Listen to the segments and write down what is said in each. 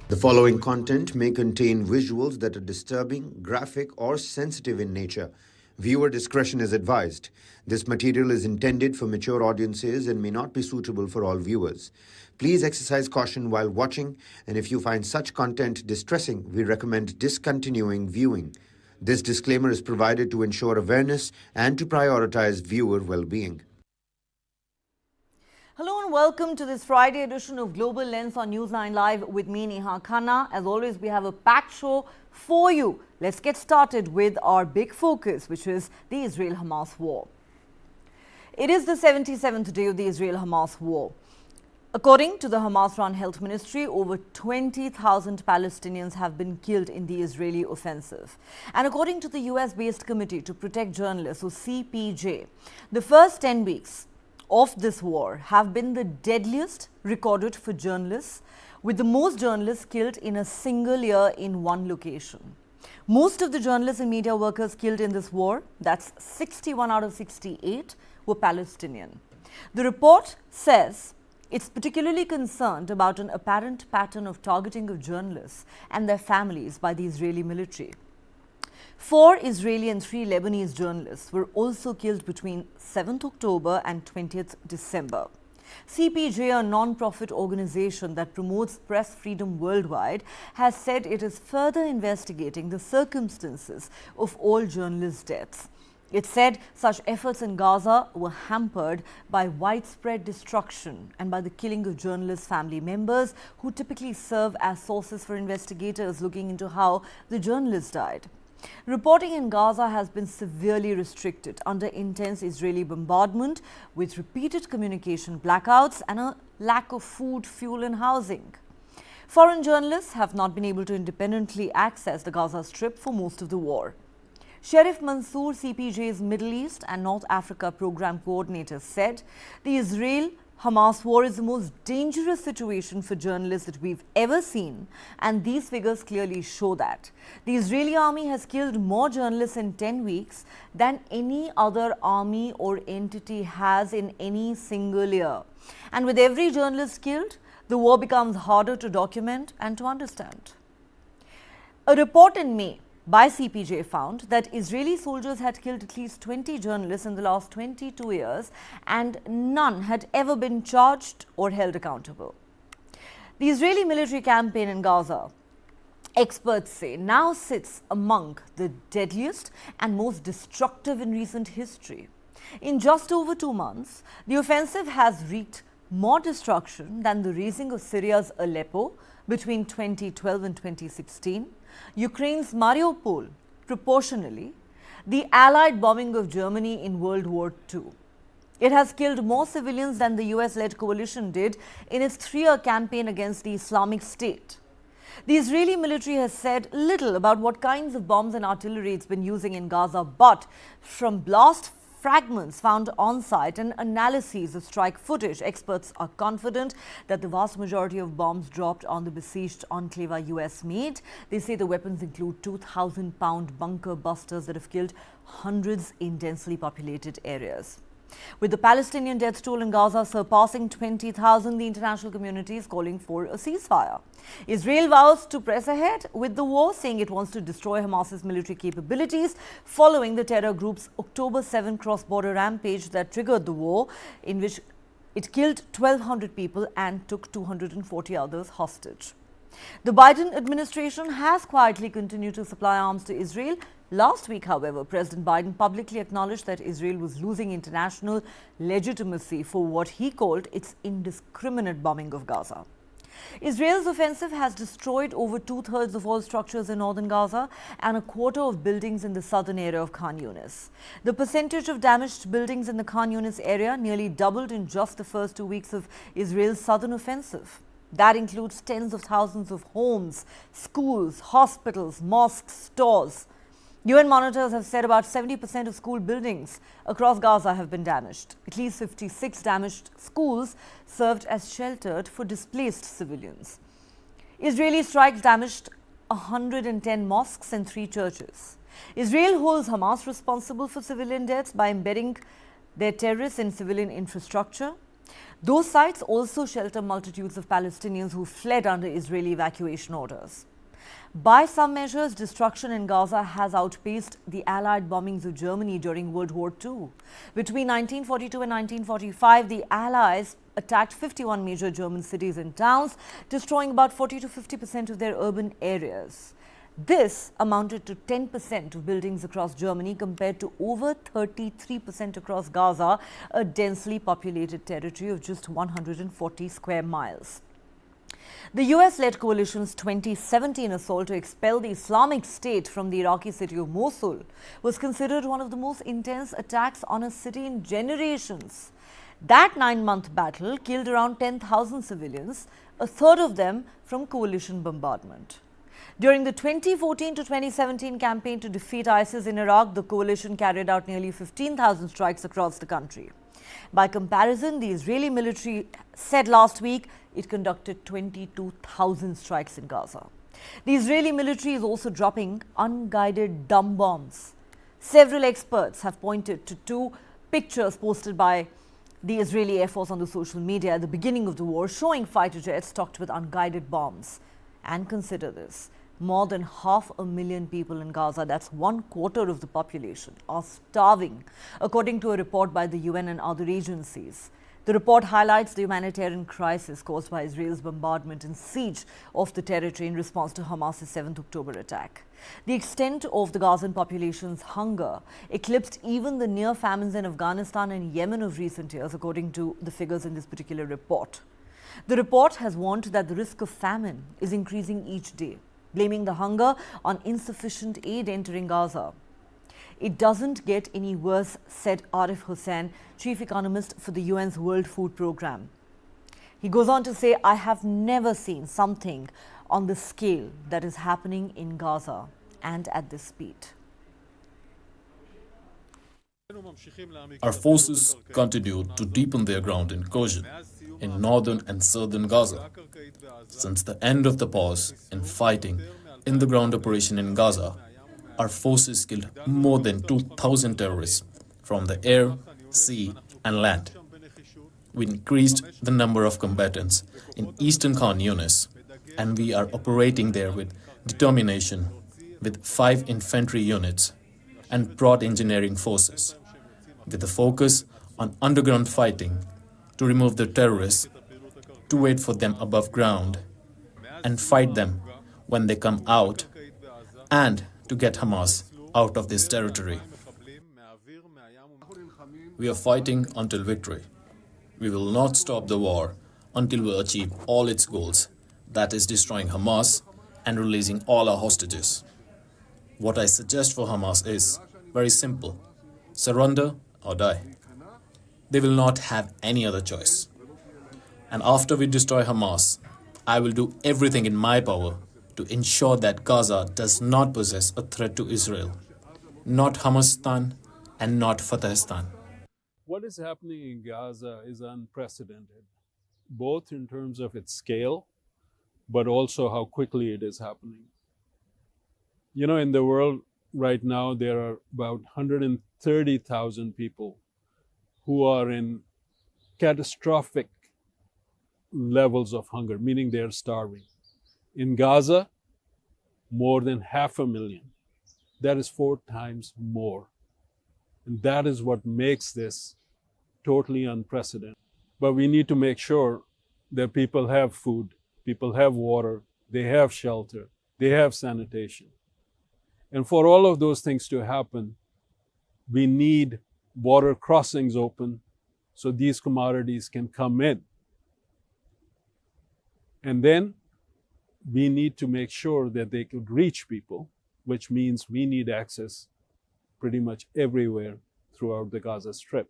The following content may contain visuals that are disturbing, graphic, or sensitive in nature. Viewer discretion is advised. This material is intended for mature audiences and may not be suitable for all viewers. Please exercise caution while watching, and if you find such content distressing, we recommend discontinuing viewing. This disclaimer is provided to ensure awareness and to prioritize viewer well-being. Hello and welcome to this Friday edition of Global Lens on News9 Live with me, Neha Khanna. As always, we have a packed show for you. Let's get started with our big focus, which is the Israel-Hamas war. It is the 77th day of the Israel-Hamas war. According to the Hamas-run Health Ministry, over 20,000 Palestinians have been killed in the Israeli offensive. And according to the US-based Committee to Protect Journalists, or CPJ, the first 10 weeks of this war have been the deadliest recorded for journalists, with the most journalists killed in a single year in one location. Most of the journalists and media workers killed in this war, that's 61 out of 68, were Palestinian. The report says it's particularly concerned about an apparent pattern of targeting of journalists and their families by the Israeli military. 4 Israeli and 3 Lebanese journalists were also killed between 7th October and 20th December. CPJ, a non-profit organization that promotes press freedom worldwide, has said it is further investigating the circumstances of all journalists' deaths. It said such efforts in Gaza were hampered by widespread destruction and by the killing of journalists' family members, who typically serve as sources for investigators looking into how the journalists died. Reporting in Gaza has been severely restricted under intense Israeli bombardment, with repeated communication blackouts and a lack of food, fuel and housing. Foreign journalists have not been able to independently access the Gaza Strip for most of the war. Sherif Mansour, CPJ's Middle East and North Africa program coordinator, said the Israel-Hamas war is the most dangerous situation for journalists that we've ever seen, and these figures clearly show that. The Israeli army has killed more journalists in 10 weeks than any other army or entity has in any single year. And with every journalist killed, the war becomes harder to document and to understand. A report in May by CPJ found that Israeli soldiers had killed at least 20 journalists in the last 22 years, and none had ever been charged or held accountable. The Israeli military campaign in Gaza, experts say, now sits among the deadliest and most destructive in recent history. In just over 2 months, the offensive has wreaked more destruction than the razing of Syria's Aleppo between 2012 and 2016, Ukraine's Mariupol proportionally, the Allied bombing of Germany in World War II. It has killed more civilians than the US-led coalition did in its 3-year campaign against the Islamic State. The Israeli military has said little about what kinds of bombs and artillery it's been using in Gaza, but from blast fragments found on site and analyses of strike footage, experts are confident that the vast majority of bombs dropped on the besieged enclave are US-made. They say the weapons include 2,000-pound bunker busters that have killed hundreds in densely populated areas. With the Palestinian death toll in Gaza surpassing 20,000, the international community is calling for a ceasefire. Israel vows to press ahead with the war, saying it wants to destroy Hamas's military capabilities following the terror group's October 7 cross-border rampage that triggered the war, in which it killed 1,200 people and took 240 others hostage. The Biden administration has quietly continued to supply arms to Israel. Last week, however, President Biden publicly acknowledged that Israel was losing international legitimacy for what he called its indiscriminate bombing of Gaza. Israel's offensive has destroyed over 2/3 of all structures in northern Gaza and a quarter of buildings in the southern area of Khan Yunis. The percentage of damaged buildings in the Khan Yunis area nearly doubled in just the first 2 weeks of Israel's southern offensive. That includes tens of thousands of homes, schools, hospitals, mosques, stores. UN monitors have said about 70% of school buildings across Gaza have been damaged. At least 56 damaged schools served as shelter for displaced civilians. Israeli strikes damaged 110 mosques and 3 churches. Israel holds Hamas responsible for civilian deaths by embedding their terrorists in civilian infrastructure. Those sites also shelter multitudes of Palestinians who fled under Israeli evacuation orders. By some measures, destruction in Gaza has outpaced the Allied bombings of Germany during World War II. Between 1942 and 1945, the Allies attacked 51 major German cities and towns, destroying about 40 to 50% of their urban areas. This amounted to 10% of buildings across Germany compared to over 33% across Gaza, a densely populated territory of just 140 square miles. The US-led coalition's 2017 assault to expel the Islamic State from the Iraqi city of Mosul was considered one of the most intense attacks on a city in generations. That 9-month battle killed around 10,000 civilians, a third of them from coalition bombardment. During the 2014 to 2017 campaign to defeat ISIS in Iraq, the coalition carried out nearly 15,000 strikes across the country. By comparison, the Israeli military said last week it conducted 22,000 strikes in Gaza. The Israeli military is also dropping unguided dumb bombs. Several experts have pointed to two pictures posted by the Israeli Air Force on the social media at the beginning of the war, showing fighter jets stocked with unguided bombs. And consider this. More than 500,000 people in Gaza, that's 1/4 of the population, are starving, according to a report by the UN and other agencies. The report highlights the humanitarian crisis caused by Israel's bombardment and siege of the territory in response to Hamas's 7th October attack. The extent of the Gazan population's hunger eclipsed even the near famines in Afghanistan and Yemen of recent years, according to the figures in this particular report. The report has warned that the risk of famine is increasing each day, blaming the hunger on insufficient aid entering Gaza. It doesn't get any worse, said Arif Hussain, chief economist for the UN's World Food Programme. He goes on to say, I have never seen something on the scale that is happening in Gaza and at this speed. Our forces continue to deepen their ground incursion in northern and southern Gaza. Since the end of the pause in fighting in the ground operation in Gaza, our forces killed more than 2,000 terrorists from the air, sea and land. We increased the number of combatants in Eastern Khan Yunis, and we are operating there with determination with 5 infantry units and broad engineering forces, with a focus on underground fighting to remove the terrorists, to wait for them above ground and fight them when they come out, and to get Hamas out of this territory. We are fighting until victory. We will not stop the war until we achieve all its goals, that is destroying Hamas and releasing all our hostages. What I suggest for Hamas is very simple: surrender or die. They will not have any other choice. And after we destroy Hamas, I will do everything in my power to ensure that Gaza does not possess a threat to Israel, not Hamasistan and not Fatahistan. What is happening in Gaza is unprecedented, both in terms of its scale, but also how quickly it is happening. You know, in the world right now, there are about 130,000 people who are in catastrophic levels of hunger, meaning they're starving. In Gaza, more than 500,000. That is 4 times more. And that is what makes this totally unprecedented. But we need to make sure that people have food, people have water, they have shelter, they have sanitation. And for all of those things to happen, we need border crossings open so these commodities can come in. And then we need to make sure that they could reach people, which means we need access pretty much everywhere throughout the Gaza Strip.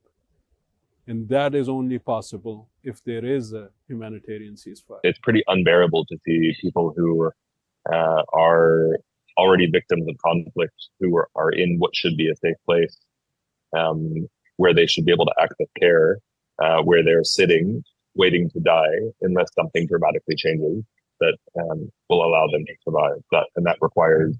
And that is only possible if there is a humanitarian ceasefire. It's pretty unbearable to see people who are already victims of conflict, who are in what should be a safe place, where they should be able to access care, where they're sitting, waiting to die unless something dramatically changes that will allow them to survive. And that requires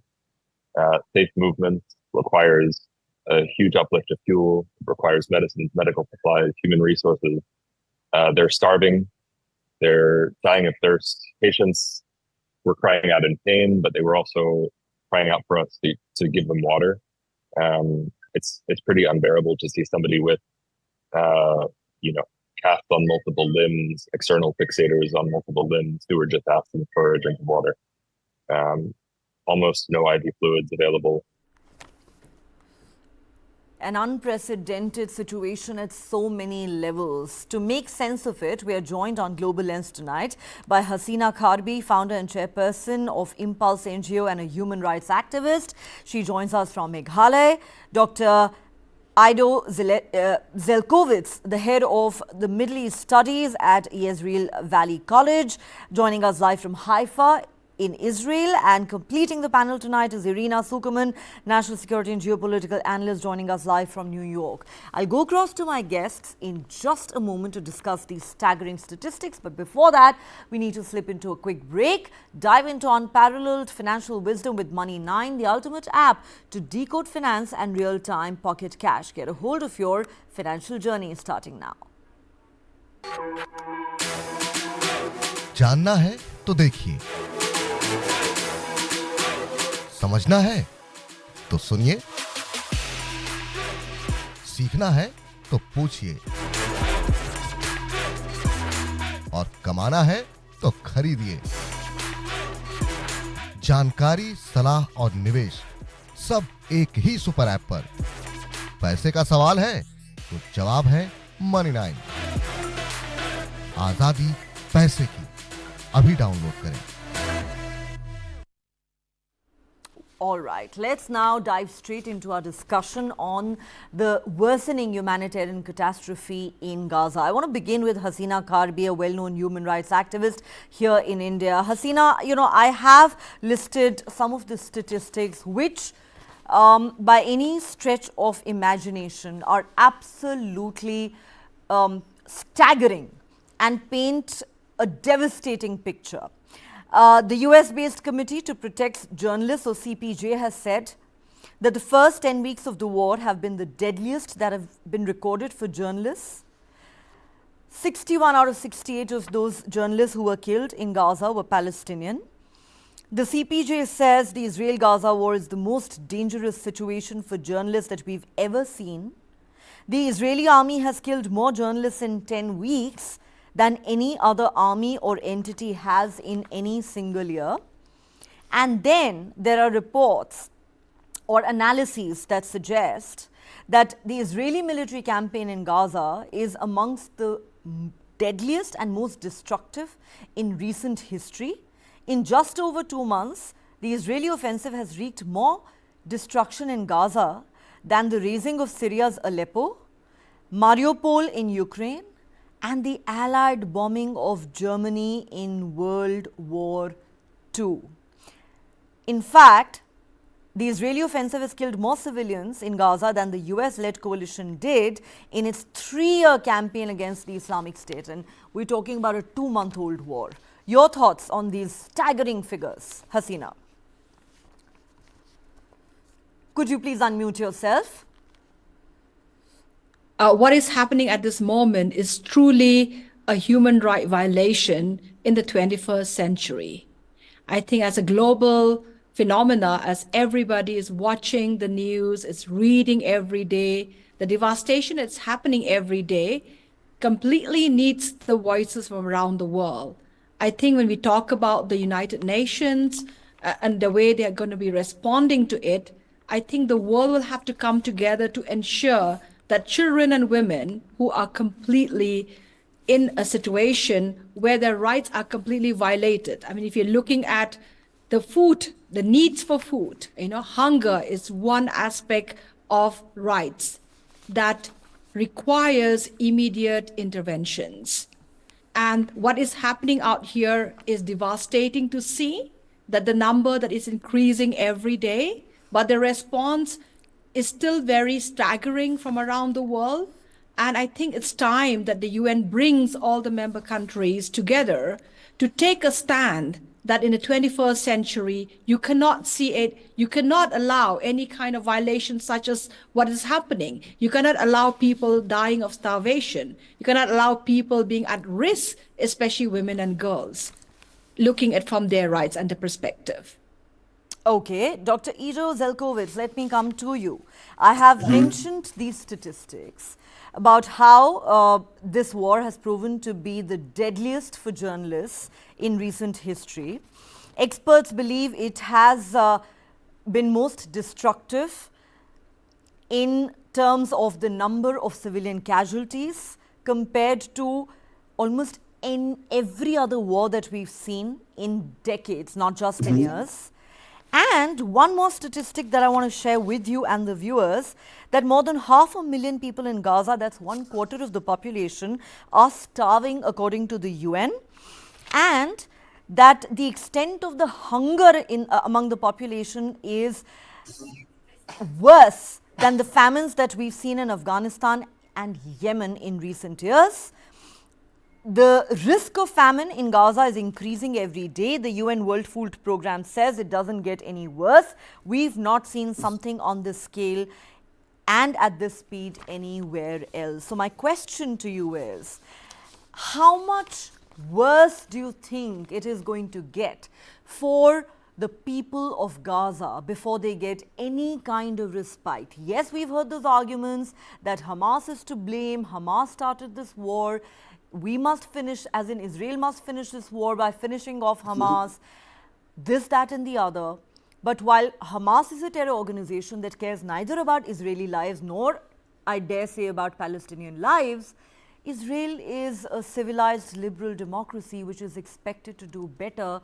safe movement, requires a huge uplift of fuel, requires medicines, medical supplies, human resources. They're starving. They're dying of thirst. Patients were crying out in pain, but they were also crying out for us to give them water. It's pretty unbearable to see somebody with, cast on multiple limbs, external fixators on multiple limbs, who are just asking for a drink of water. Almost no IV fluids available. An unprecedented situation at so many levels. To make sense of it, we are joined on Global Lens tonight by Hasina Kharbi, founder and chairperson of Impulse NGO and a human rights activist. She joins us from Meghalaya. Dr. Ido Zelkovitz, the head of the Middle East Studies at Israel Valley College, joining us live from Haifa in Israel. And completing the panel tonight is Irina Sukuman, national security and geopolitical analyst, joining us live from New York. I'll go across to my guests in just a moment to discuss these staggering statistics. But before that, we need to slip into a quick break, dive into unparalleled financial wisdom with Money9, the ultimate app to decode finance and real-time pocket cash. Get a hold of your financial journey starting now. जानना है तो देखिए, समझना है तो सुनिए, सीखना है तो पूछिए, और कमाना है तो खरीदिए। जानकारी, सलाह और निवेश सब एक ही सुपर ऐप पर। पैसे का सवाल है तो जवाब है Money9। आजादी पैसे की, अभी डाउनलोड करें। All right, let's now dive straight into our discussion on the worsening humanitarian catastrophe in Gaza. I want to begin with Hasina Kharbi, a well-known human rights activist here in India. Hasina, I have listed some of the statistics which, by any stretch of imagination, are absolutely staggering and paint a devastating picture. The US-based Committee to Protect Journalists, or CPJ, has said that the first 10 weeks of the war have been the deadliest that have been recorded for journalists. 61 out of 68 of those journalists who were killed in Gaza were Palestinian. The CPJ says the Israel-Gaza war is the most dangerous situation for journalists that we've ever seen. The Israeli army has killed more journalists in 10 weeks than any other army or entity has in any single year. And then there are reports or analyses that suggest that the Israeli military campaign in Gaza is amongst the deadliest and most destructive in recent history. In just over 2 months, the Israeli offensive has wreaked more destruction in Gaza than the razing of Syria's Aleppo, Mariupol in Ukraine, and the Allied bombing of Germany in World War II. In fact, the Israeli offensive has killed more civilians in Gaza than the US-led coalition did in its 3-year campaign against the Islamic State. And we're talking about a 2-month-old war. Your thoughts on these staggering figures, Hasina? Could you please unmute yourself? What is happening at this moment is truly a human right violation in the 21st century. I think as a global phenomena, as everybody is watching the news, it's reading every day, the devastation that's happening every day completely needs the voices from around the world. I think when we talk about the United Nations and the way they are going to be responding to it, I think the world will have to come together to ensure that children and women who are completely in a situation where their rights are completely violated. I mean, if you're looking at the food, the needs for food, hunger is one aspect of rights that requires immediate interventions. And what is happening out here is devastating to see, that the number that is increasing every day, but the response is still very staggering from around the world. And I think it's time that the UN brings all the member countries together to take a stand that in the 21st century, you cannot see it, you cannot allow any kind of violation such as what is happening. You cannot allow people dying of starvation. You cannot allow people being at risk, especially women and girls, looking at from their rights and the perspective. Okay, Dr. Ido Zelkovitz, let me come to you. I have mentioned these statistics about how this war has proven to be the deadliest for journalists in recent history. Experts believe it has been most destructive in terms of the number of civilian casualties compared to almost in every other war that we've seen in decades, not just in years. And one more statistic that I want to share with you and the viewers, that more than 500,000 people in Gaza, that's 1/4 of the population, are starving according to the UN, and that the extent of the hunger among the population is worse than the famines that we've seen in Afghanistan and Yemen in recent years. The risk of famine in Gaza is increasing every day. The UN World Food Programme says it doesn't get any worse. We've not seen something on this scale and at this speed anywhere else. So my question to you is, how much worse do you think it is going to get for the people of Gaza before they get any kind of respite? Yes, we've heard those arguments that Hamas is to blame, Hamas started this war, we must finish, as in Israel must finish this war by finishing off Hamas, this, that and the other. But while Hamas is a terror organization that cares neither about Israeli lives nor, I dare say, about Palestinian lives, Israel is a civilized liberal democracy which is expected to do better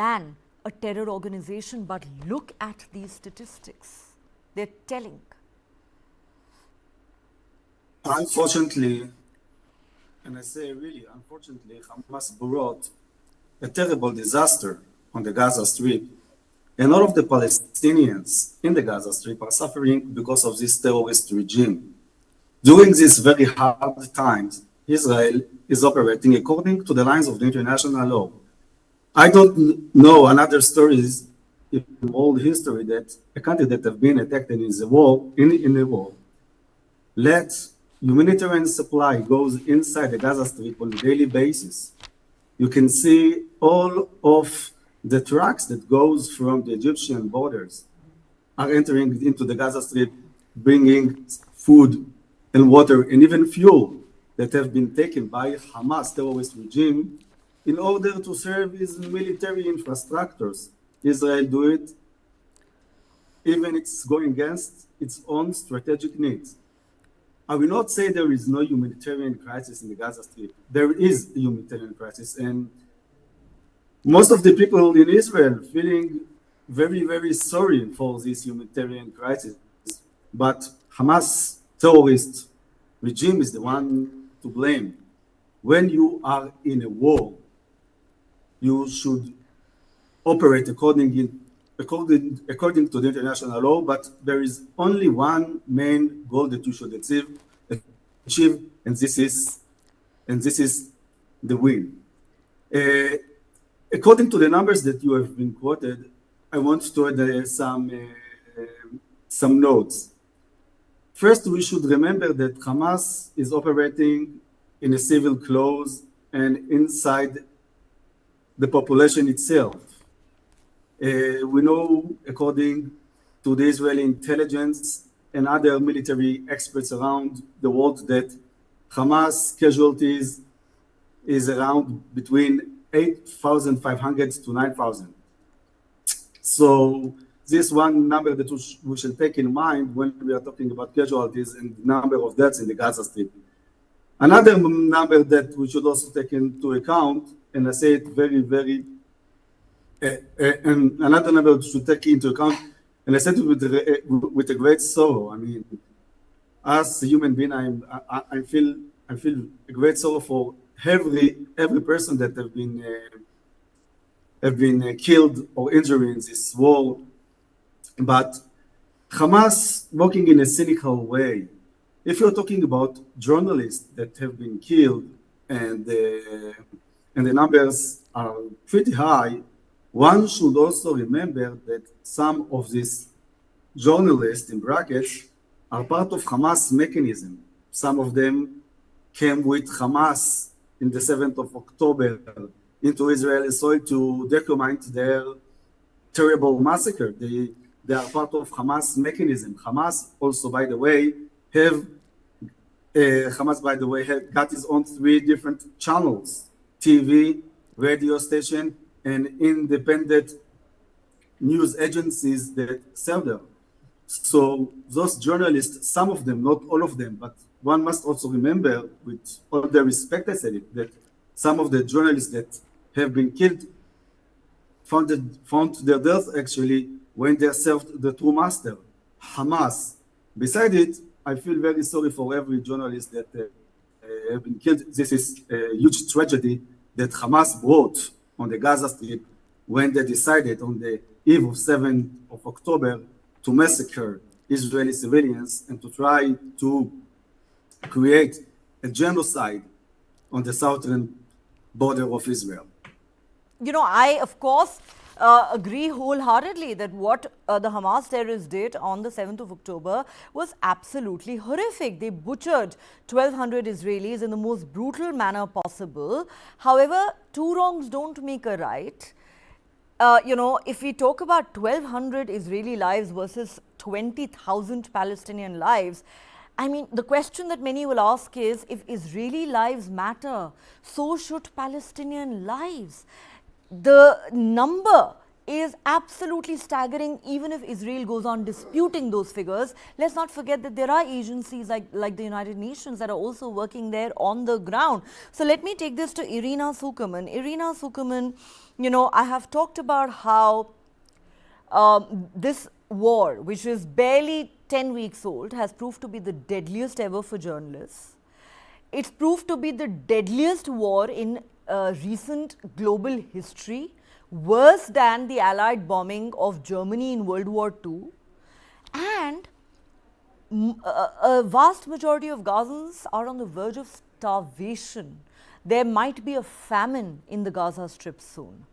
than a terror organization. But look at these statistics. They're telling. Unfortunately, and I say really, unfortunately, Hamas brought a terrible disaster on the Gaza Strip. And all of the Palestinians in the Gaza Strip are suffering because of this terrorist regime. During these very hard times, Israel is operating according to the lines of the international law. I don't know another stories in world history that a country that have been attacked in the war, in the war, let humanitarian supply goes inside the Gaza Strip on a daily basis. You can see all of the trucks that goes from the Egyptian borders are entering into the Gaza Strip, bringing food and water and even fuel that have been taken by Hamas terrorist regime in order to serve as military infrastructures. Israel do it, even it's going against its own strategic needs. I will not say there is no humanitarian crisis in the Gaza Strip. There is a humanitarian crisis, and most of the people in Israel feeling very, very sorry for this humanitarian crisis. But Hamas terrorist regime is the one to blame. When you are in a war, you should operate according to the international law, but there is only one main goal that you should achieve, and this is the win. According to the numbers that you have been quoted, I want to add some notes. First, we should remember that Hamas is operating in a civil clothes and inside the population itself. We know, according to the Israeli intelligence and other military experts around the world, that Hamas casualties is around between 8,500 to 9,000. So this one number that we should take in mind when we are talking about casualties and the number of deaths in the Gaza Strip. Another number that we should also take into account, and I say it very, very, and another number we should take into account, and I said it with a great sorrow. I mean, as a human being, I feel a great sorrow for every person that have been killed or injured in this war. But Hamas, working in a cynical way, if you're talking about journalists that have been killed and the numbers are pretty high, one should also remember that some of these journalists, in brackets, are part of Hamas mechanism. Some of them came with Hamas in the 7th of October into Israeli soil to document their terrible massacre. They are part of Hamas mechanism. Hamas also, by the way, got his own 3 different channels: TV, radio station, and independent news agencies that serve them. So those journalists, some of them, not all of them, but one must also remember, with all the respect I said it, that some of the journalists that have been killed found their death actually when they served the true master, Hamas. Besides it, I feel very sorry for every journalist that have been killed. This is a huge tragedy that Hamas brought on the Gaza Strip when they decided on the eve of 7th of October to massacre Israeli civilians and to try to create a genocide on the southern border of Israel. You know, I, of course, agree wholeheartedly that what the Hamas terrorists did on the 7th of October was absolutely horrific. They butchered 1,200 Israelis in the most brutal manner possible. However, 2 wrongs don't make a right. You know, if we talk about 1,200 Israeli lives versus 20,000 Palestinian lives, I mean, the question that many will ask is, if Israeli lives matter, so should Palestinian lives. The number is absolutely staggering, even if Israel goes on disputing those figures. Let's not forget that there are agencies like the United Nations that are also working there on the ground. So let me take this to Irina Sukerman. Irina Sukerman, you know, I have talked about how this war, which is barely 10 weeks old, has proved to be the deadliest ever for journalists. It's proved to be the deadliest war in recent global history, worse than the Allied bombing of Germany in World War II. And a vast majority of Gazans are on the verge of starvation. There might be a famine in the Gaza Strip soon.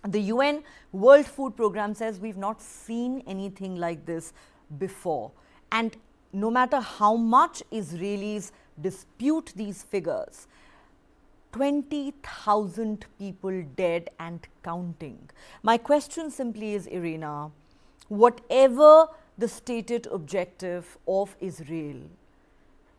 The UN World Food Programme says we've not seen anything like this before. And no matter how much Israelis dispute these figures, 20,000 people dead and counting. My question simply is, Irina, whatever the stated objective of Israel,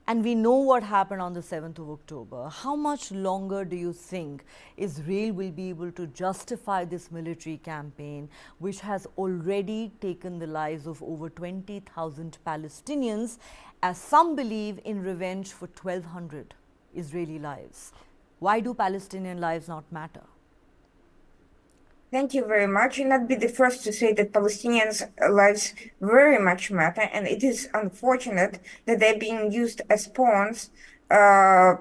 and we know what happened on the 7th of October, how much longer do you think Israel will be able to justify this military campaign, which has already taken the lives of over 20,000 Palestinians, as some believe, in revenge for 1,200 Israeli lives? Why do Palestinian lives not matter? Thank you very much. And I'd be the first to say that Palestinians' lives very much matter, and it is unfortunate that they're being used as pawns by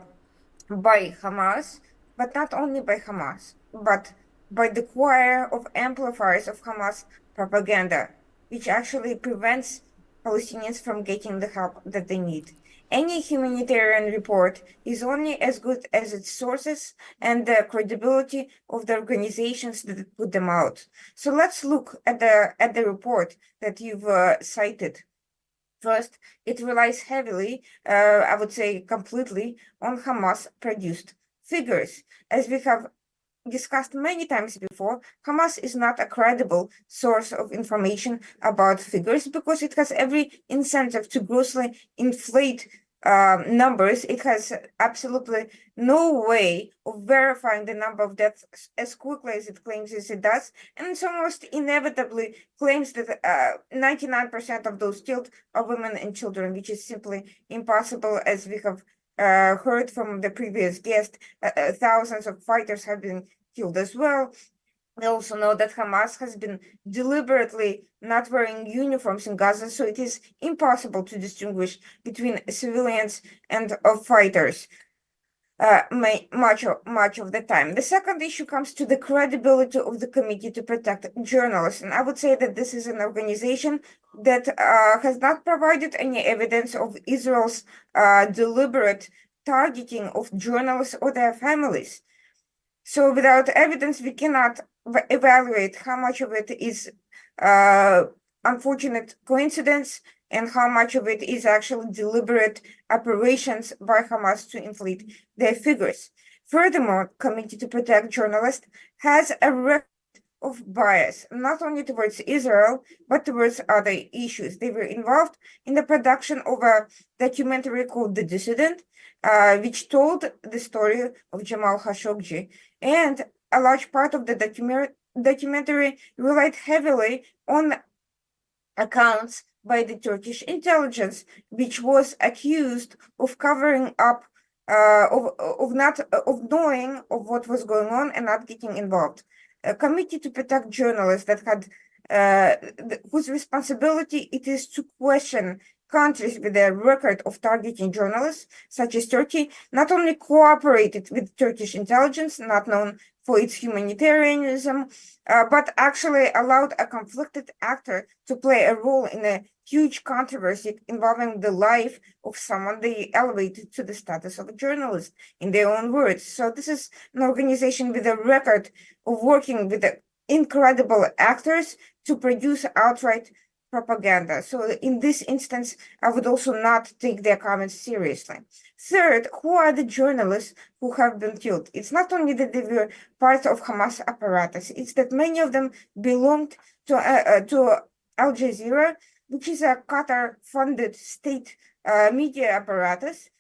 Hamas, but not only by Hamas, but by the choir of amplifiers of Hamas propaganda, which actually prevents Palestinians from getting the help that they need. Any humanitarian report is only as good as its sources and the credibility of the organizations that put them out. So let's look at the report that you've cited. First, it relies heavily, I would say completely, on Hamas-produced figures. As we have discussed many times before, Hamas is not a credible source of information about figures because it has every incentive to grossly inflate numbers. It has absolutely no way of verifying the number of deaths as quickly as it claims as it does, and it's almost inevitably claims that 99% of those killed are women and children, which is simply impossible. As we have heard from the previous guest, thousands of fighters have been killed as well. We also know that Hamas has been deliberately not wearing uniforms in Gaza, so it is impossible to distinguish between civilians and fighters much of the time. The second issue comes to the credibility of the Committee to Protect Journalists, and I would say that this is an organization that has not provided any evidence of Israel's deliberate targeting of journalists or their families. So without evidence, we cannot evaluate how much of it is unfortunate coincidence and how much of it is actually deliberate operations by Hamas to inflate their figures. Furthermore, Committee to Protect Journalists has a record of bias, not only towards Israel, but towards other issues. They were involved in the production of a documentary called The Dissident, which told the story of Jamal Khashoggi. And a large part of the documentary relied heavily on accounts by the Turkish intelligence, which was accused of covering up, of knowing of what was going on and not getting involved. A Committee to Protect Journalists that had whose responsibility it is to question countries with a record of targeting journalists, such as Turkey, not only cooperated with Turkish intelligence, not known for its humanitarianism, but actually allowed a conflicted actor to play a role in a huge controversy involving the life of someone they elevated to the status of a journalist, in their own words. So this is an organization with a record of working with incredible actors to produce outright propaganda. So in this instance, I would also not take their comments seriously. Third, who are the journalists who have been killed? It's not only that they were part of Hamas apparatus, it's that many of them belonged to Al Jazeera, which is a Qatar-funded state media apparatus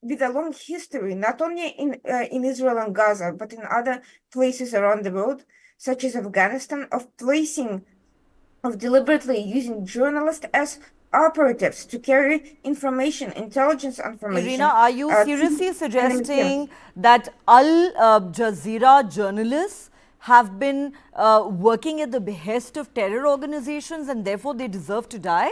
with a long history, not only in Israel and Gaza, but in other places around the world, such as Afghanistan, of deliberately using journalists as operatives to carry information, intelligence information. Irina, are you seriously suggesting that Al Jazeera journalists have been working at the behest of terror organizations and therefore they deserve to die?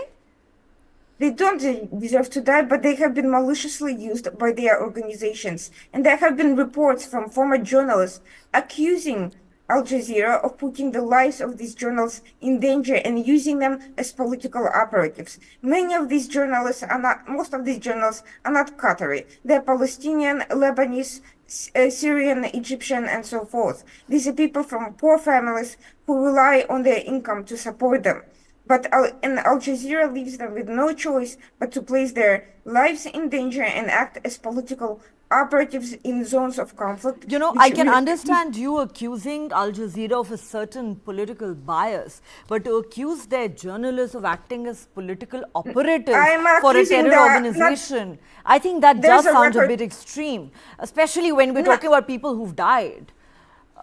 They don't deserve to die, but they have been maliciously used by their organizations. And there have been reports from former journalists accusing Al Jazeera of putting the lives of these journalists in danger and using them as political operatives. Many of these journalists are not, most of these journalists are not Qatari. They're Palestinian, Lebanese, Syrian, Egyptian, and so forth. These are people from poor families who rely on their income to support them. But Al Jazeera leaves them with no choice but to place their lives in danger and act as political operatives in zones of conflict. You know, I can understand you accusing Al Jazeera of a certain political bias, but to accuse their journalists of acting as political operators for a terror organization, I think that does sound a bit extreme, especially when we're talking about people who've died.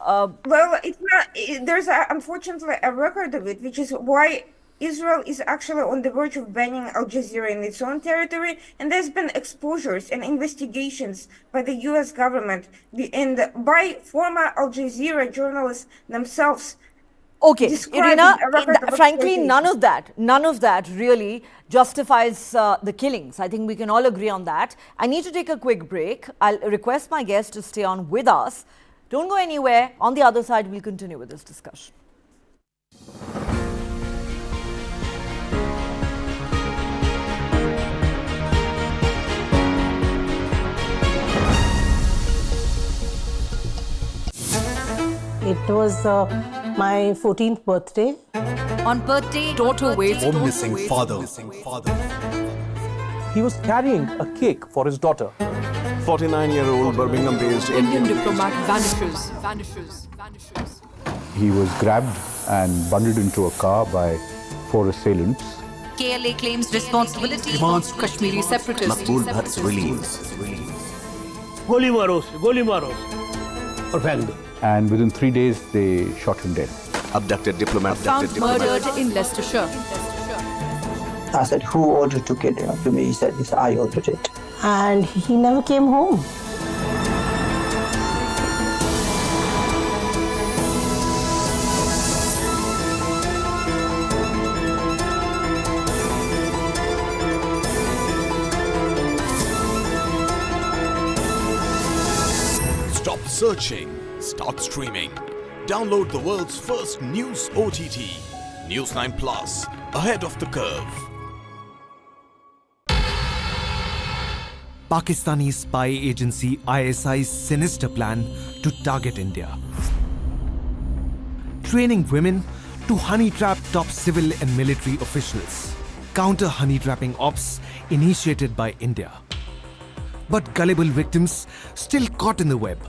Well, it's not. There's unfortunately a record of it, which is why Israel is actually on the verge of banning Al Jazeera in its own territory, and there's been exposures and investigations by the US government and by former Al Jazeera journalists themselves. Okay, Irina, frankly, none of that really justifies the killings. I think we can all agree on that. I need to take a quick break. I'll request my guests to stay on with us. Don't go anywhere. On the other side, we'll continue with this discussion. It was my 14th birthday. On birthday, daughter waits for missing father. He was carrying a cake for his daughter. 49-year-old Birmingham-based Indian diplomat vanishes. He was grabbed and bundled into a car by 4 assailants. KLA claims responsibility. Demands Kashmiri separatists. Maqbool Bhatt's release. Goli maro, aur phek do. And within 3 days, they shot him dead. Abducted diplomat. Found murdered in Leicestershire. I said, who ordered to kill him? To me, he said, yes, I ordered it. And he never came home. Stop searching. Start streaming. Download the world's first news OTT, News9 Plus, ahead of the curve. Pakistani spy agency ISI's sinister plan to target India. Training women to honey trap top civil and military officials. Counter honey trapping ops initiated by India. But gullible victims still caught in the web.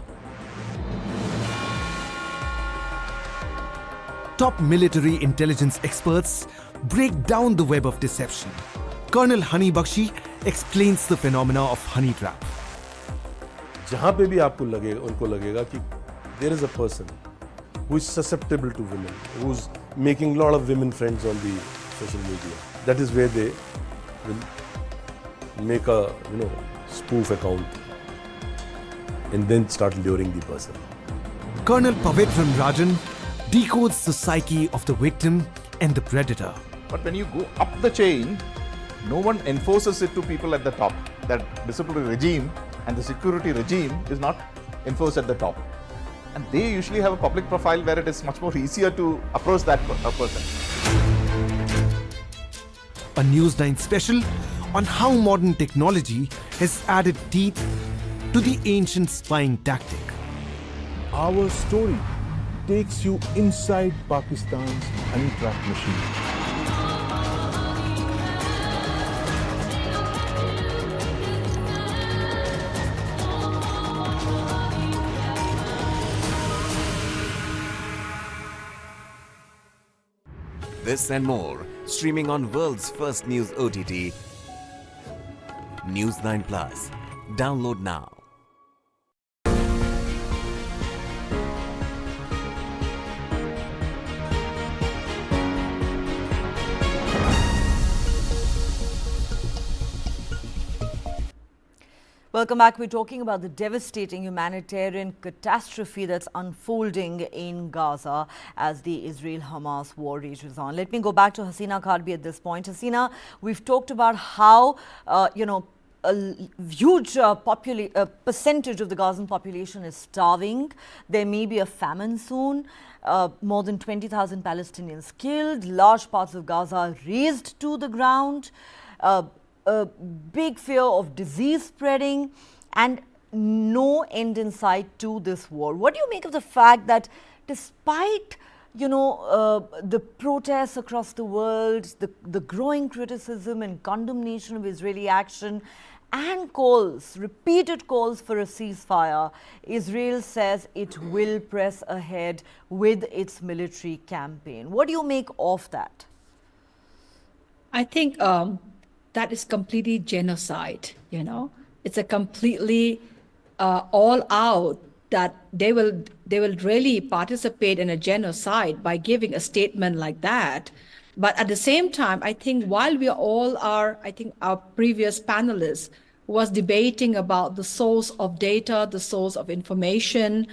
Top military intelligence experts break down the web of deception. Colonel Hani Bakshi explains the phenomena of honey trap. जहाँ पे भी आपको लगेगा, उनको लगेगा कि there is a person who is susceptible to women, who's making a lot of women friends on the social media. That is where they will make a spoof account and then start luring the person. Colonel Pavitran Rajan decodes the psyche of the victim and the predator. But when you go up the chain, no one enforces it to people at the top. That disciplinary regime and the security regime is not enforced at the top. And they usually have a public profile where it is much more easier to approach that person. A News9 special on how modern technology has added teeth to the ancient spying tactic. Our story takes you inside Pakistan's honey trap machine. This and more, streaming on world's first news OTT, News9 Plus. Download now. Welcome back. We're talking about the devastating humanitarian catastrophe that's unfolding in Gaza as the Israel-Hamas war rages on. Let me go back to Hasina Khadbi at this point. Hasina, we've talked about how, a huge percentage of the Gazan population is starving. There may be a famine soon. More than 20,000 Palestinians killed. Large parts of Gaza razed to the ground. A big fear of disease spreading and no end in sight to this war. What do you make of the fact that despite, the protests across the world, the growing criticism and condemnation of Israeli action and repeated calls for a ceasefire, Israel says it will press ahead with its military campaign? What do you make of that? I think that is completely genocide, It's a completely all out that they will really participate in a genocide by giving a statement like that. But at the same time, I think while we all are, our previous panelists was debating about the source of data, the source of information,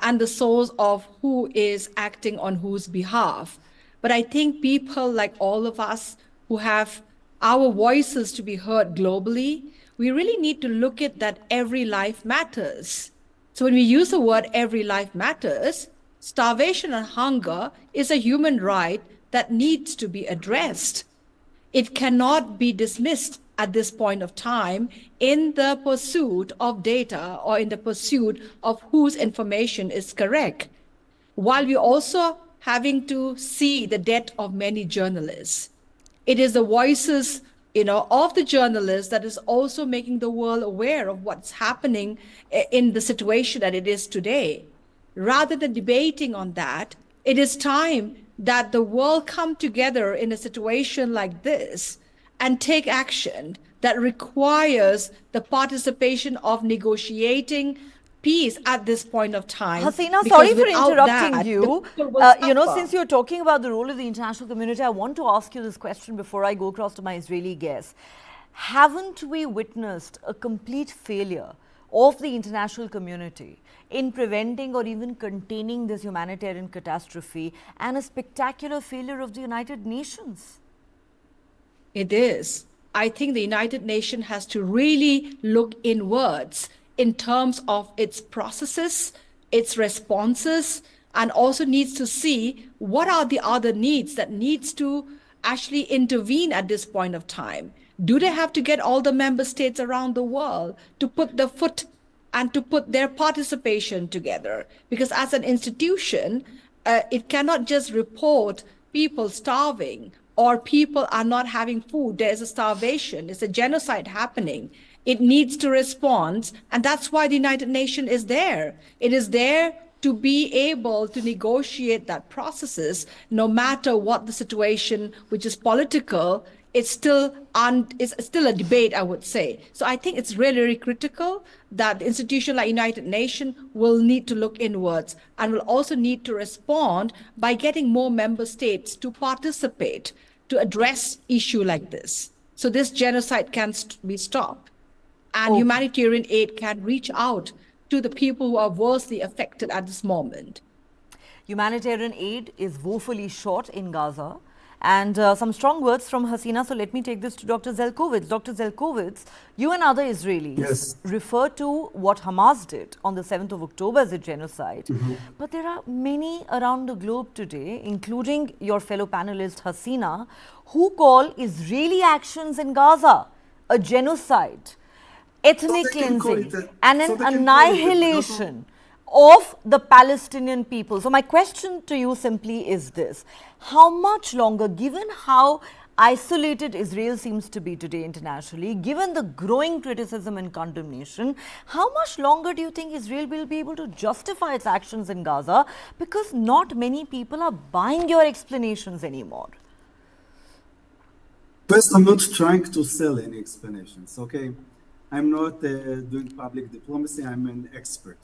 and the source of who is acting on whose behalf. But I think people like all of us who have our voices to be heard globally, we really need to look at that every life matters. So when we use the word every life matters, starvation and hunger is a human right that needs to be addressed. It cannot be dismissed at this point of time in the pursuit of data or in the pursuit of whose information is correct. While we also having to see the death of many journalists. It is the voices, of the journalists that is also making the world aware of what's happening in the situation that it is today. Rather than debating on that, it is time that the world come together in a situation like this and take action that requires the participation of negotiating peace at this point of time. Hasina, sorry for interrupting you. Since you're talking about the role of the international community, I want to ask you this question before I go across to my Israeli guests. Haven't we witnessed a complete failure of the international community in preventing or even containing this humanitarian catastrophe and a spectacular failure of the United Nations? It is. I think the United Nations has to really look inwards in terms of its processes, its responses, and also needs to see what are the other needs that needs to actually intervene at this point of time? Do they have to get all the member states around the world to put their foot and to put their participation together? Because as an institution, it cannot just report people starving or people are not having food. There's a starvation, it's a genocide happening. It needs to respond, and that's why the United Nations is there. It is there to be able to negotiate that processes, no matter what the situation, which is political. It's still a debate, I would say. So I think it's really, really critical that the institution like United Nations will need to look inwards and will also need to respond by getting more member states to participate to address issue like this. So this genocide can be stopped, and humanitarian aid can reach out to the people who are worstly affected at this moment. Humanitarian aid is woefully short in Gaza. And some strong words from Hasina. So let me take this to Dr. Zelkovitz. Dr. Zelkovitz, you and other Israelis refer to what Hamas did on the 7th of October as a genocide. But there are many around the globe today, including your fellow panelist Hasina, who call Israeli actions in Gaza a genocide, ethnic cleansing, and an annihilation of the Palestinian people. So my question to you simply is this: how much longer, given how isolated Israel seems to be today internationally, given the growing criticism and condemnation, how much longer do you think Israel will be able to justify its actions in Gaza? Because not many people are buying your explanations anymore. First, I'm not trying to sell any explanations, okay? I'm not doing public diplomacy, I'm an expert.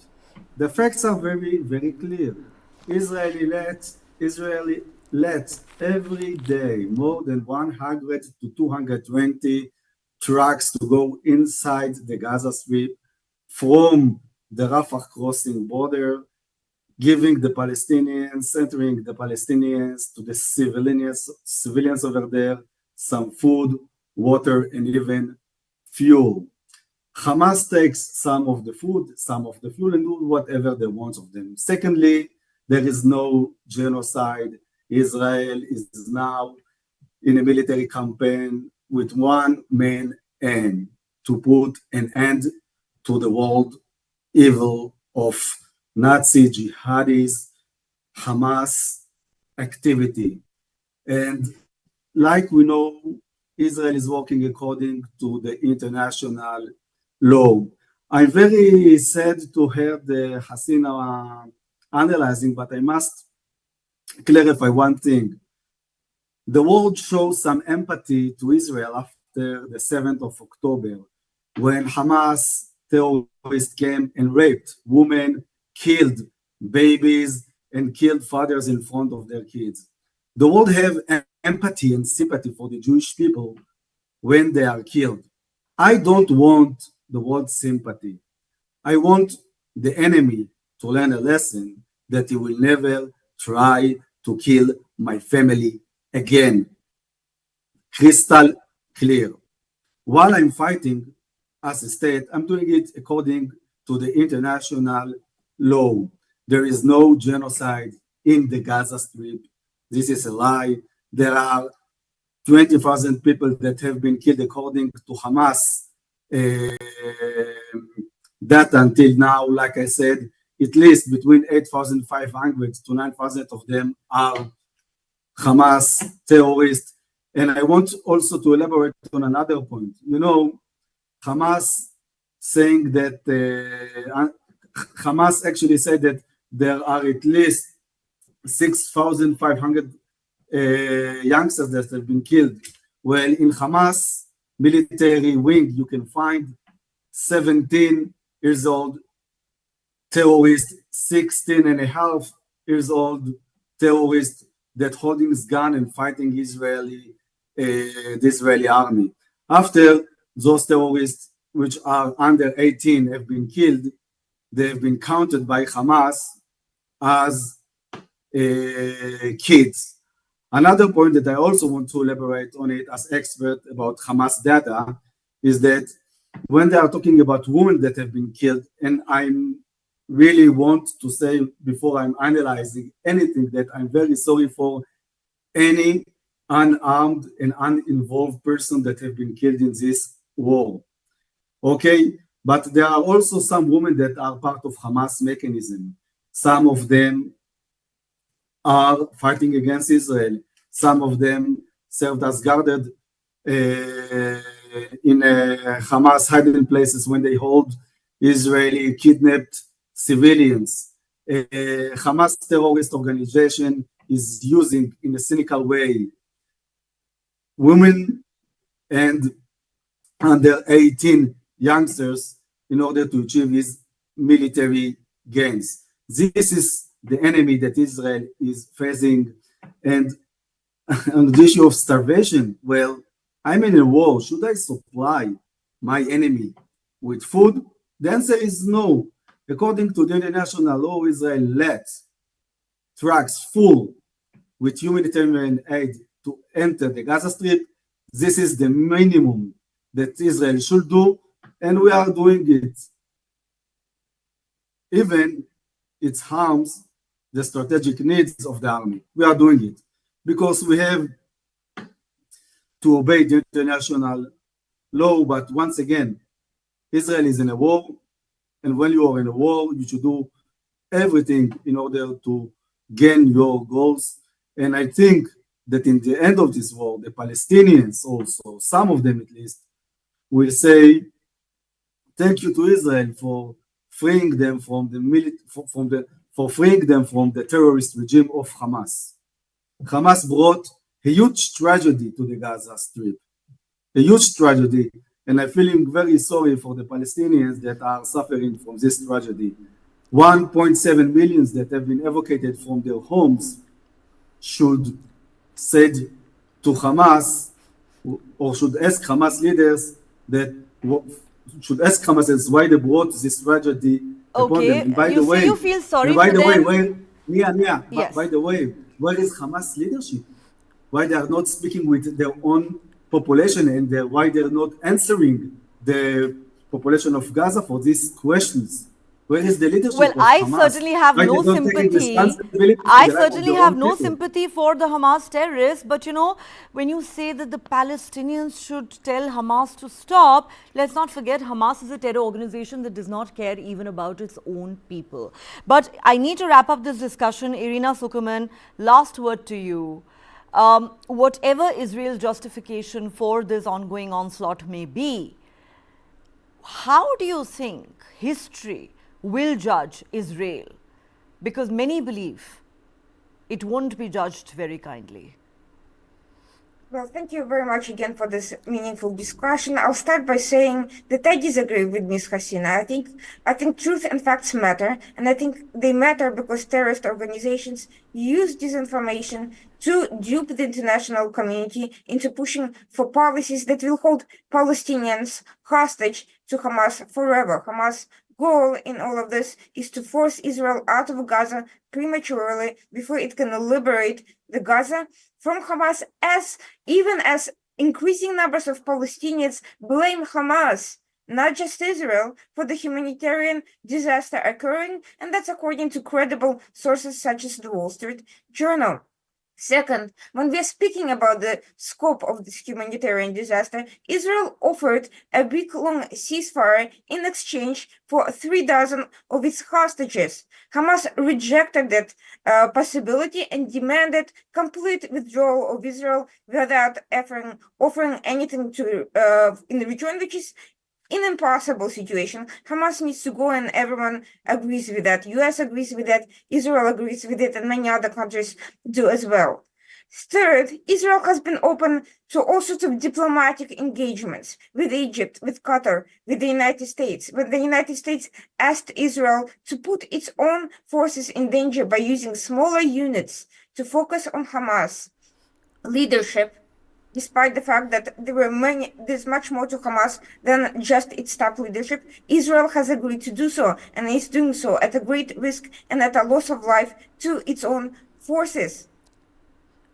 The facts are very, very clear. Israel lets every day more than 100 to 220 trucks to go inside the Gaza Strip from the Rafah crossing border, giving the Palestinians, centering the Palestinians to the civilians over there, some food, water, and even fuel. Hamas takes some of the food, some of the fuel, and do whatever they want of them. Secondly, there is no genocide. Israel is now in a military campaign with one main aim: to put an end to the world evil of Nazi jihadis, Hamas activity. And like we know, Israel is working according to the international law. I'm very sad to hear the Hasina analyzing, but I must clarify one thing. The world shows some empathy to Israel after the 7th of October, when Hamas terrorists came and raped women, killed babies, and killed fathers in front of their kids. The world have empathy and sympathy for the Jewish people when they are killed. I don't want the world's sympathy. I want the enemy to learn a lesson that he will never try to kill my family again. Crystal clear. While I'm fighting as a state, I'm doing it according to the international law. There is no genocide in the Gaza Strip. This is a lie. There are 20,000 people that have been killed according to Hamas. That until now, like I said, at least between 8,500 to 9,000 of them are Hamas terrorists. And I want also to elaborate on another point. You know, Hamas saying that Hamas actually said that there are at least 6,500 youngsters that have been killed. Well, in Hamas military wing, you can find 17 years old terrorist, 16 and a half years old terrorist that holding his gun and fighting the Israeli army. After those terrorists, which are under 18, have been killed, they have been counted by Hamas as kids. Another point that I also want to elaborate on it as expert about Hamas data is that when they are talking about women that have been killed, and I really want to say before I'm analyzing anything that I'm very sorry for any unarmed and uninvolved persons that have been killed in this war. Okay, but there are also some women that are part of Hamas mechanism. Some of them are fighting against Israel. Some of them served as guarded in Hamas hiding places when they hold Israeli kidnapped civilians. Hamas terrorist organization is using in a cynical way women and under 18 youngsters in order to achieve his military gains. This is the enemy that Israel is facing. And on the issue of starvation, well, I'm in a war. Should I supply my enemy with food? The answer is no. According to the international law, Israel lets trucks full with humanitarian aid to enter the Gaza Strip. This is the minimum that Israel should do, and we are doing it. Even it harms the strategic needs of the army. We are doing it because we have to obey the international law. But once again, Israel is in a war, and when you are in a war, you should do everything in order to gain your goals. And I think that in the end of this war, the Palestinians also, some of them at least, will say thank you to Israel for freeing them from the freeing them from the terrorist regime of Hamas. Hamas brought a huge tragedy to the Gaza Strip, a huge tragedy, and I'm feeling very sorry for the Palestinians that are suffering from this tragedy. 1.7 million that have been evacuated from their homes should say to Hamas, or should ask Hamas leaders that should ask Hamas why they brought this tragedy upon them. And by the way, you feel sorry for them? Yes. By the way, where is Hamas leadership? Why they are not speaking with their own population, and why they're not answering the population of Gaza for these questions? Where is the leadership of Hamas? Certainly have no sympathy. I certainly have no sympathy for the Hamas terrorists. But you know, when you say that the Palestinians should tell Hamas to stop, let's not forget Hamas is a terror organization that does not care even about its own people. But I need to wrap up this discussion. Irina Sukuman, last word to you. Whatever Israel's justification for this ongoing onslaught may be, how do you think history will judge Israel? Because many believe it won't be judged very kindly. Well, thank you very much again for this meaningful discussion. I'll start by saying that I disagree with Ms. Hasina. I think truth and facts matter, and I think they matter because terrorist organizations use disinformation to dupe the international community into pushing for policies that will hold Palestinians hostage to Hamas forever. Hamas' goal in all of this is to force Israel out of Gaza prematurely before it can liberate the Gaza from Hamas, even as increasing numbers of Palestinians blame Hamas, not just Israel, for the humanitarian disaster occurring, and that's according to credible sources such as the Wall Street Journal. Second, when we are speaking about the scope of this humanitarian disaster, Israel offered a week-long ceasefire in exchange for 3,000 of its hostages. Hamas rejected that possibility and demanded complete withdrawal of Israel without offering anything to in return, which is an impossible situation. Hamas needs to go, and everyone agrees with that. US agrees with that, Israel agrees with it, and many other countries do as well. Third, Israel has been open to all sorts of diplomatic engagements with Egypt, with Qatar, with the United States. When the United States asked Israel to put its own forces in danger by using smaller units to focus on Hamas leadership, despite the fact that there's much more to Hamas than just its top leadership, Israel has agreed to do so, and is doing so at a great risk and at a loss of life to its own forces.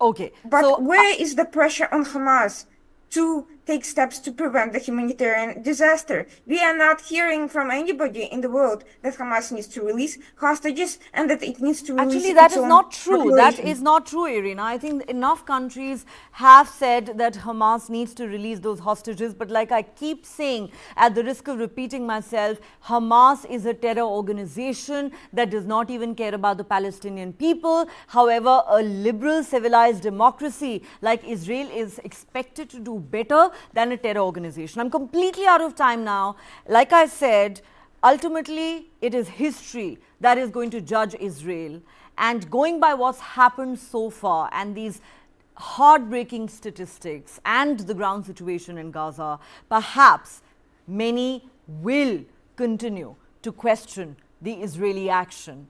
Okay. But where is the pressure on Hamas to take steps to prevent the humanitarian disaster. We are not hearing from anybody in the world that Hamas needs to release hostages and that it needs to release Actually, that its is own not true. That population. is not true, Irina. I think enough countries have said that Hamas needs to release those hostages. But like I keep saying, at the risk of repeating myself, Hamas is a terror organization that does not even care about the Palestinian people. However, a liberal, civilized democracy like Israel is expected to do better than a terror organization. I'm completely out of time now. Like I said, ultimately, it is history that is going to judge Israel. And going by what's happened so far and these heartbreaking statistics and the ground situation in Gaza, perhaps many will continue to question the Israeli action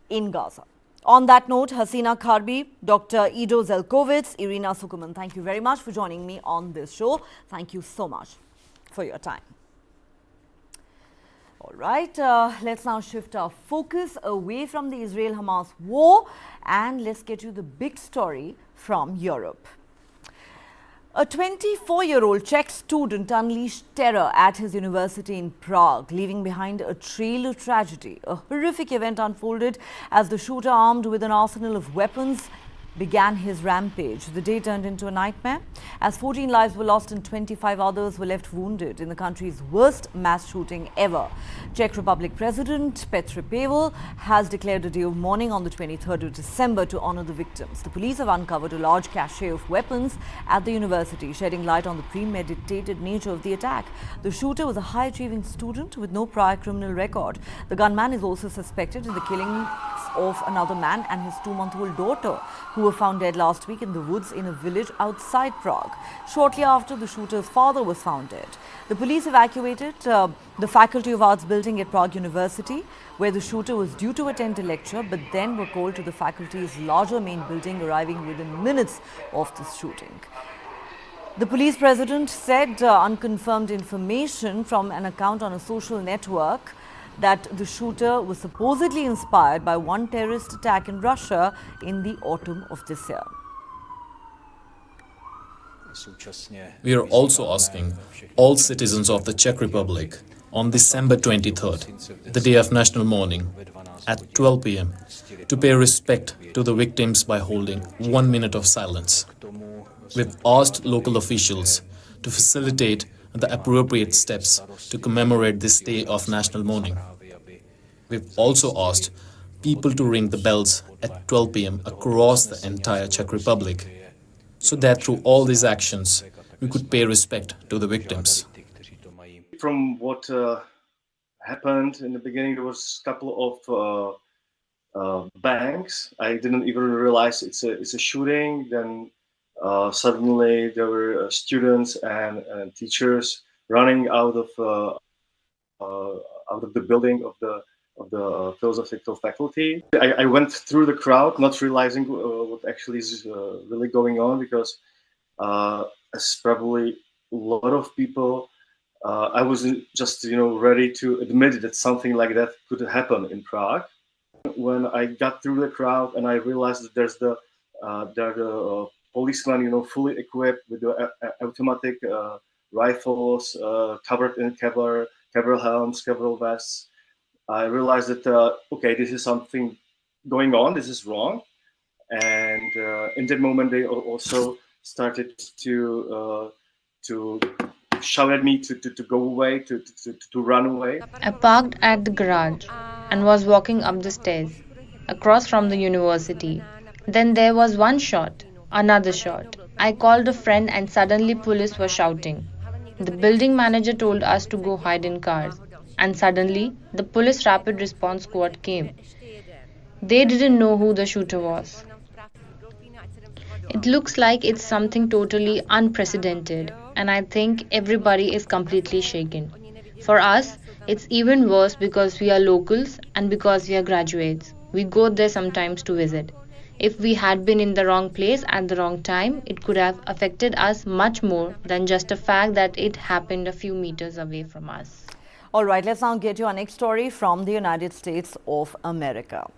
in Gaza. On that note, Hasina Kharbi, Dr. Ido Zelkovitz, Irina Sukuman, thank you very much for joining me on this show. Thank you so much for your time. All right, let's now shift our focus away from the Israel-Hamas war and let's get you the big story from Europe. A 24-year-old Czech student unleashed terror at his university in Prague, leaving behind a trail of tragedy. A horrific event unfolded as the shooter, armed with an arsenal of weapons, began his rampage. The day turned into a nightmare as 14 lives were lost and 25 others were left wounded in the country's worst mass shooting ever. Czech Republic President Petr Pavel has declared a day of mourning on the 23rd of December to honor the victims. The police have uncovered a large cache of weapons at the university, shedding light on the premeditated nature of the attack. The shooter was a high-achieving student with no prior criminal record. The gunman is also suspected in the killing of another man and his 2-month-old daughter, who were found dead last week in the woods in a village outside Prague. Shortly after, the shooter's father was found dead. The police evacuated the Faculty of Arts building at Prague University, where the shooter was due to attend a lecture, but then were called to the faculty's larger main building, arriving within minutes of the shooting. The police president said unconfirmed information from an account on a social network that the shooter was supposedly inspired by one terrorist attack in Russia in the autumn of this year. We are also asking all citizens of the Czech Republic on December 23rd, the day of national mourning, at 12 p.m. to pay respect to the victims by holding 1 minute of silence. We've asked local officials to facilitate the appropriate steps to commemorate this day of national mourning. We've also asked people to ring the bells at 12 p.m. across the entire Czech Republic, so that through all these actions, we could pay respect to the victims. From what happened in the beginning, there was a couple of bangs. I didn't even realize it's a shooting. Then suddenly there were students and teachers running out of the building of the philosophical faculty. I went through the crowd, not realizing what actually is really going on, because as probably a lot of people, I wasn't just ready to admit that something like that could happen in Prague. When I got through the crowd and I realized that there are the policemen, fully equipped with the automatic rifles, covered in Kevlar helms, Kevlar vests, I realized that, okay, this is something going on, this is wrong. And in that moment, they also started to shout at me to go away, to run away. I parked at the garage and was walking up the stairs, across from the university. Then there was one shot, another shot. I called a friend and suddenly police were shouting. The building manager told us to go hide in cars. And suddenly, the police rapid response squad came. They didn't know who the shooter was. It looks like it's something totally unprecedented, and I think everybody is completely shaken. For us, it's even worse because we are locals and because we are graduates. We go there sometimes to visit. If we had been in the wrong place at the wrong time, it could have affected us much more than just the fact that it happened a few meters away from us. All right, let's now get to our next story from the United States of America.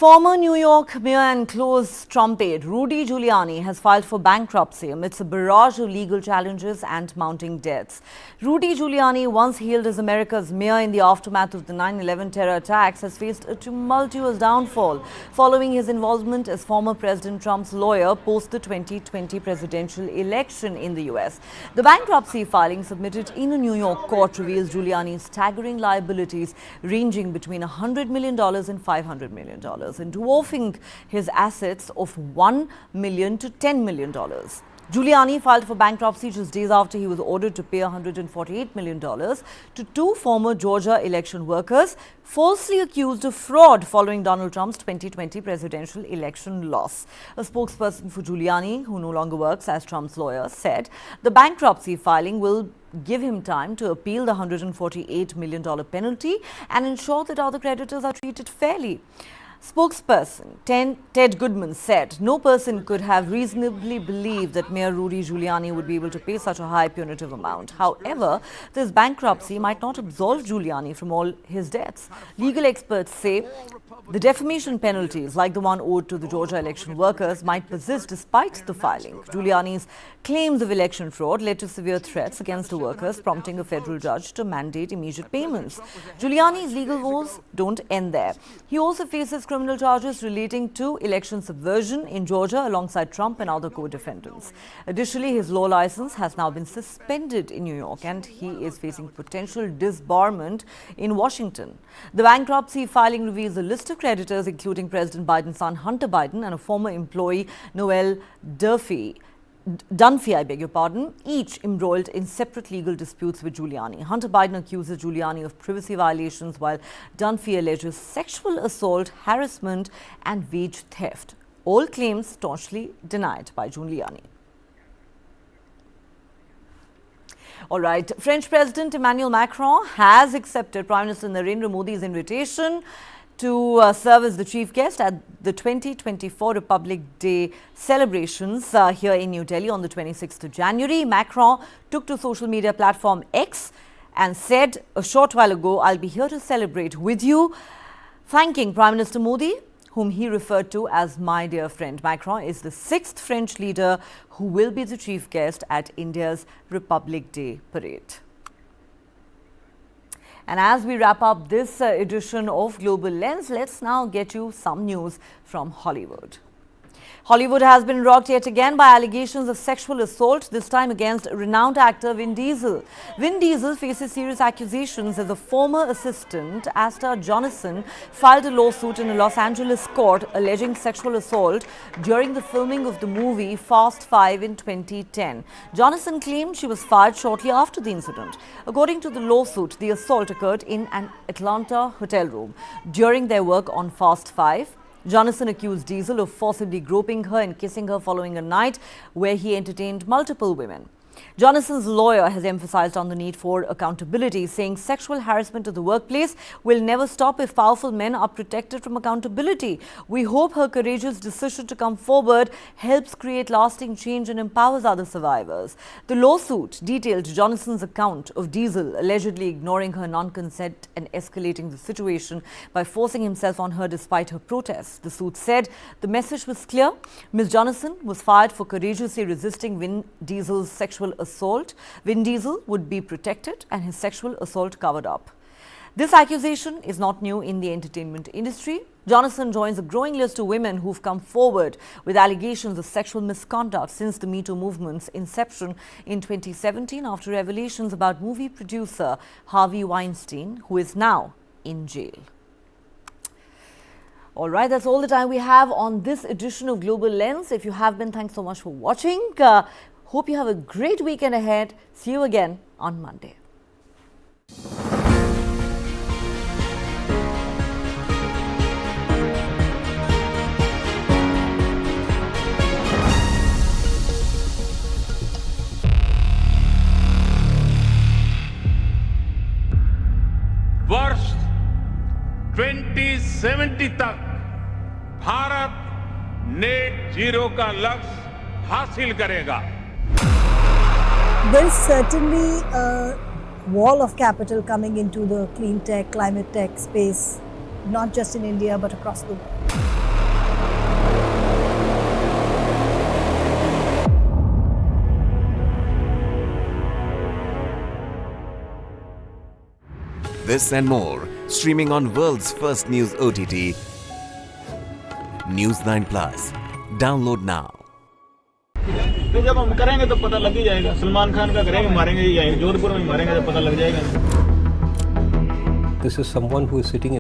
Former New York Mayor and close Trump aide Rudy Giuliani has filed for bankruptcy amidst a barrage of legal challenges and mounting debts. Rudy Giuliani, once hailed as America's mayor in the aftermath of the 9/11 terror attacks, has faced a tumultuous downfall following his involvement as former President Trump's lawyer post the 2020 presidential election in the US. The bankruptcy filing submitted in a New York court reveals Giuliani's staggering liabilities ranging between $100 million and $500 million. And dwarfing his assets of $1 million to $10 million. Giuliani filed for bankruptcy just days after he was ordered to pay $148 million to two former Georgia election workers falsely accused of fraud following Donald Trump's 2020 presidential election loss. A spokesperson for Giuliani, who no longer works as Trump's lawyer, said the bankruptcy filing will give him time to appeal the $148 million penalty and ensure that other creditors are treated fairly. Spokesperson Ted Goodman said no person could have reasonably believed that Mayor Rudy Giuliani would be able to pay such a high punitive amount. However, this bankruptcy might not absolve Giuliani from all his debts. Legal experts say the defamation penalties, like the one owed to the Georgia election workers, might persist despite the filing. Giuliani's claims of election fraud led to severe threats against the workers, prompting a federal judge to mandate immediate payments. Giuliani's legal woes don't end there. He also faces criminal charges relating to election subversion in Georgia alongside Trump and other co-defendants. Additionally, his law license has now been suspended in New York and he is facing potential disbarment in Washington. The bankruptcy filing reveals a list of creditors including President Biden's son Hunter Biden and a former employee Noel Dunphy, each embroiled in separate legal disputes with Giuliani. Hunter Biden accuses Giuliani of privacy violations, while Dunphy alleges sexual assault, harassment, and wage theft. All claims staunchly denied by Giuliani. All right, French President Emmanuel Macron has accepted Prime Minister Narendra Modi's invitation to serve as the chief guest at the 2024 Republic Day celebrations here in New Delhi on the 26th of January. Macron took to social media platform X and said a short while ago, "I'll be here to celebrate with you," thanking Prime Minister Modi, whom he referred to as my dear friend. Macron is the sixth French leader who will be the chief guest at India's Republic Day parade. And as we wrap up this edition of Global Lens, let's now get you some news from Hollywood. Hollywood has been rocked yet again by allegations of sexual assault, this time against renowned actor Vin Diesel. Vin Diesel faces serious accusations as a former assistant, Asta Jonasson, filed a lawsuit in a Los Angeles court alleging sexual assault during the filming of the movie Fast 5 in 2010. Jonasson claimed she was fired shortly after the incident. According to the lawsuit, the assault occurred in an Atlanta hotel room during their work on Fast 5. Jonasson accused Diesel of forcibly groping her and kissing her following a night where he entertained multiple women. Jonasson's lawyer has emphasized on the need for accountability, saying sexual harassment at the workplace will never stop if powerful men are protected from accountability. We hope her courageous decision to come forward helps create lasting change and empowers other survivors. The lawsuit detailed Jonasson's account of Diesel allegedly ignoring her non-consent and escalating the situation by forcing himself on her despite her protests. The suit said the message was clear. Ms. Jonasson was fired for courageously resisting Vin Diesel's sexual assault. Vin Diesel would be protected and his sexual assault covered up. This accusation is not new in the entertainment industry. Jonasson joins a growing list of women who've come forward with allegations of sexual misconduct since the Me Too movement's inception in 2017 after revelations about movie producer Harvey Weinstein, who is now in jail. All right, that's all the time we have on this edition of Global Lens. If you have been, thanks so much for watching. Hope you have a great weekend ahead. See you again on Monday. वर्ष 2070 तक Bharat net zero का लक्ष्य हासिल करेगा. There's certainly a wall of capital coming into the clean tech, climate tech space not just in India but across the world. This and more, streaming on world's first news OTT, News9 Plus. Download now. तो जब हम करेंगे तो पता लग ही जाएगा। सलमान खान का करेंगे, मारेंगे, जोधपुर में मारेंगे तो पता लग जाएगा। This is someone who is sitting